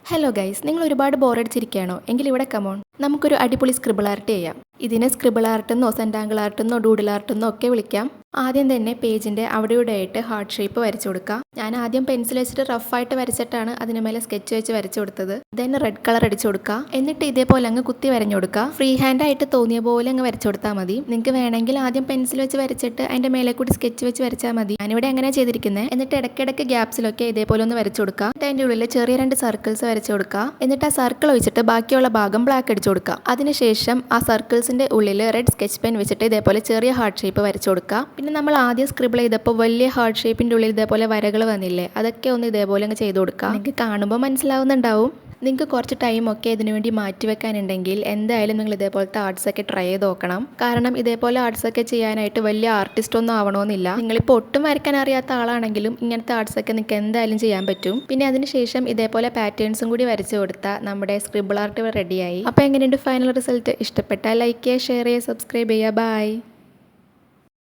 Hello guys, നിങ്ങൾ ഒരുപാട് ബോറടിച്ചിരിക്കുകയാണോ? എങ്കിൽ ഇവിടെ കമോൺ, നമുക്കൊരു അടിപൊളി സ്ക്രിബിൾ ആർട്ട് ചെയ്യാം. ഇതിനെ സ്ക്രിബിൾ ആർട്ടെന്നോ സെൻറ്റാങ്കിൾ ആർട്ടെന്നോ ഡൂഡിൽ ആർട്ടെന്നോ ഒക്കെ വിളിക്കാം. ആദ്യം തന്നെ പേജിൻ്റെ അവിടെ ആയിട്ട് ഹാർട്ട് ഷേപ്പ് വരച്ചു കൊടുക്കാം. ഞാൻ ആദ്യം പെൻസിൽ വെച്ചിട്ട് റഫായിട്ട് വരച്ചിട്ടാണ് അതിന് മേലെ സ്കെച്ച് വെച്ച് വരച്ചു കൊടുത്തത്. ദെൻ റെഡ് കളർ അടിച്ചു കൊടുക്കുക. എന്നിട്ട് ഇതേപോലെ അങ്ങ് കുത്തി വരഞ്ഞു കൊടുക്കുക. ഫ്രീ ഹാൻഡ് ആയിട്ട് തോന്നിയ പോലെ അങ്ങ് വരച്ചു കൊടുത്താൽ മതി. നിങ്ങൾക്ക് വേണമെങ്കിൽ ആദ്യം പെൻസിൽ വെച്ച് വരച്ചിട്ട് അതിൻ്റെ മേലെ കൂടി സ്കെച്ച് വെച്ച് വരച്ചാൽ മതി. ഞാനിവിടെ അങ്ങനെ ചെയ്തിരിക്കുന്നത്. എന്നിട്ട് ഇടയ്ക്കിടയ്ക്ക് ഗ്യാപ്സിലൊക്കെ ഇതേപോലെ ഒന്ന് വരച്ചു കൊടുക്കുക. അതിൻ്റെ ഉള്ളിൽ ചെറിയ 2 സർക്കിൾസ് വരച്ചു കൊടുക്കുക. എന്നിട്ട് ആ സർക്കിൾ വെച്ചിട്ട് ബാക്കിയുള്ള ഭാഗം ബ്ലാക്ക് അടിച്ചു കൊടുക്കുക. അതിനുശേഷം ആ സർക്കിൾസിന്റെ ഉള്ളിൽ റെഡ് സ്കെച്ച് പെൻ വെച്ചിട്ട് ഇതേപോലെ ചെറിയ ഹാർട്ട് ഷേപ്പ് വരച്ചു കൊടുക്കുക. പിന്നെ നമ്മൾ ആദ്യം സ്ക്രിബിൾ ചെയ്തപ്പോൾ വലിയ ഹാർട്ട് ഷേപ്പിന്റെ ഉള്ളിൽ ഇതേപോലെ വരകൾ വന്നില്ലേ, അതൊക്കെ ഒന്ന് ഇതേപോലെ അങ്ങ് ചെയ്ത് കൊടുക്കുക. നിങ്ങൾക്ക് കാണുമ്പോൾ മനസ്സിലാവുന്നുണ്ടാവും. നിങ്ങൾക്ക് കുറച്ച് ടൈമൊക്കെ ഇതിനു വേണ്ടി മാറ്റി വെക്കാനുണ്ടെങ്കിൽ എന്തായാലും നിങ്ങൾ ഇതേപോലത്തെ ആർട്സൊക്കെ ട്രൈ ചെയ്ത് നോക്കണം. കാരണം ഇതേപോലെ ആർട്സൊക്കെ ചെയ്യാനായിട്ട് വലിയ ആർട്ടിസ്റ്റ് ഒന്നും ആവണമെന്നില്ല. നിങ്ങളിപ്പോൾ ഒട്ടും വരയ്ക്കാൻ അറിയാത്ത ആളാണെങ്കിലും ഇങ്ങനത്തെ ആർട്സൊക്കെ നിങ്ങൾക്ക് എന്തായാലും ചെയ്യാൻ പറ്റും. പിന്നെ അതിനുശേഷം ഇതേപോലെ പാറ്റേൺസും കൂടി വരച്ചു കൊടുത്താൽ നമ്മുടെ സ്ക്രിബിൾ ആർട്ട് റെഡിയായി. അപ്പോൾ എങ്ങനെയുണ്ട് ഫൈനൽ റിസൾട്ട്? ഇഷ്ടപ്പെട്ടാൽ ലൈക്ക് ചെയ്യുക, ഷെയർ ചെയ്യുക, സബ്സ്ക്രൈബ് ചെയ്യുക. ബൈ.